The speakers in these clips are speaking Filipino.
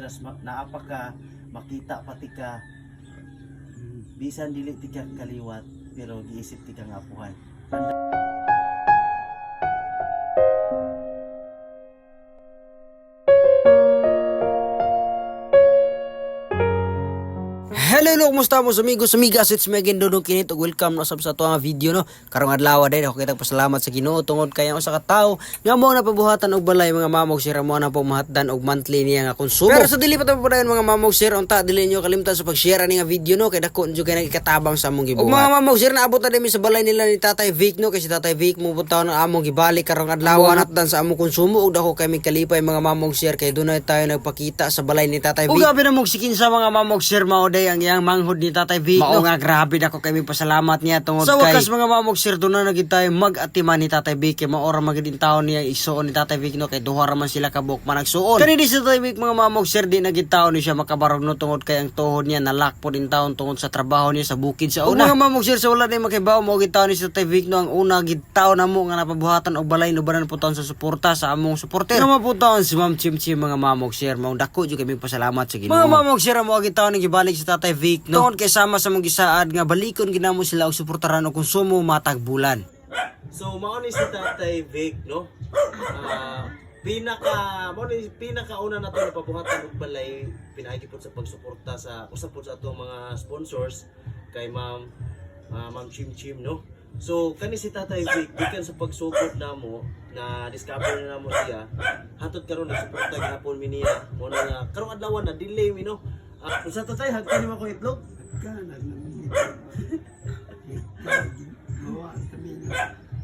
atras naapa ka makita pati ka bisan dili ti ka kaliwat pero giisip ti ka nga buhay. Hello, kumusta mo amigos, amigas? It's me again, Dodong Kinit, ug welcome na sa ato nga video no. Karong adlaw day ako kitang pasalamat sa Ginoo tungod kay usa ka tawo nga mo na pabuhatan og balay mga mamog sir mo na pamahatdan og monthly niya nga konsumo. Pero sa dili pa ta padayon mga mamog sir, unta dili niyo kalimtan sa pag-share ani nga video no kay dako nyo kay nagikatabang sa among gibuhat. Og mga mamog sir, naabot na dimi sa balay nila ni Tatay Vic no, kay si Tatay Vic mo puntaw na among gibalik karong adlaw natdan sa among konsumo ug dako kay mig kalipay mga mamog sir kay dunay tayo nagpakita sa balay ni Tatay Vic. Ug gabi na mong sikin sa mga mamog sir mao day ang iyang manghod ni Tatay Vic. Mao nga grabe dako kay mig pasalamat niya tungod kay sa wakas mga mamog sir doon na nagid tayo mag-atiman ni Tatay Vic kay mao ra magid taon niya isuon ni Tatay Vic no kay duha ra man sila kabuk managsuon. Kani di si Tatay Vic mga mamog sir di nagid taon ni siya makabarog no tungod kay ang tuhod niya nalak po din taon tungod sa trabaho niya sa bukid sa una. Mga mamog sir, sa wala day makibaw mo gid taon ni si Tatay Vic no ang una gid taon namo nga napabuhatan og balay nubanan po taon sa suporta sa among suporter. Nga po taon si Ma'am Chimchim mga mamog sir, mao dako jud kay mig pasalamat sa Ginoo. Mga mamog sir, mo gid taon ni gibalik si Tatay Vic no tungod kay sama sa mong gisaad nga balikon ginamo sila og suportaran og konsumo matag bulan. So mao ni si Tatay Vic no. Pinakauna na to na pabuhatan og balay pinaagi po sa pagsuporta sa usap po sa atong mga sponsors kay Ma'am Chimchim no. So kani si Tatay Vic gikan sa pagsugod namo na discover na namo siya hatud karon nagsuporta gihapon mi niya mo na nga karong adlaw na delay mi no. Usa to tay hagkan nimo ko itlog.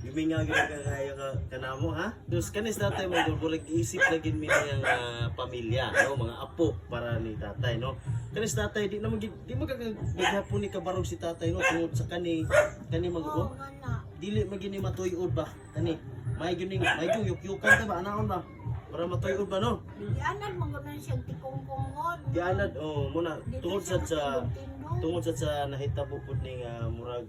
Giminga gyud kayo kanamo ha. Dus kanis tatay mo gulgulig isip lagi mi nga pamilya no, mga apo para ni tatay no. Kanis tatay di na di magagahapon ni kabarog si tatay no tungod sa kani magugo. Dili magini matuy-od ba kani. May gyud yukyukan ta ba anaon ba? Para matuy-od ba no? Dianad mangunan siyang tikong-kongod. Dianad muna tungod sa nahitabo pud ning murag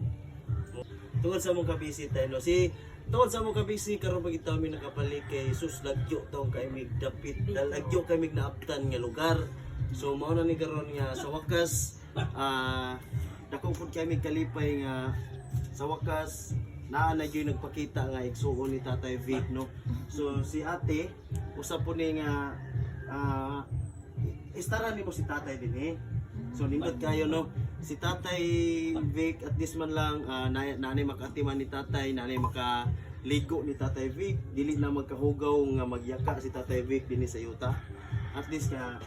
tungod sa mong kabisita no si tungod sa mong kabisi karon pagitaw mi nakabalik kay sus lagyo taong kay mig dapit lagyo kay mig naaptan nga lugar. So mao na ni karon nga sa wakas dako pud kay mig kalipay nga sa wakas naa na gyud nagpakita nga igsuon ni Tatay Vic no. So si ate usap po ni nga istara ni mo si tatay din eh. So nindot kayo no. Si Tatay Vic at least man lang nanay makatiman ni tatay, nanay makaligo ni Tatay Vic, dili na magkahugaw nga magyaka si Tatay Vic dinhi sa yuta. At least nga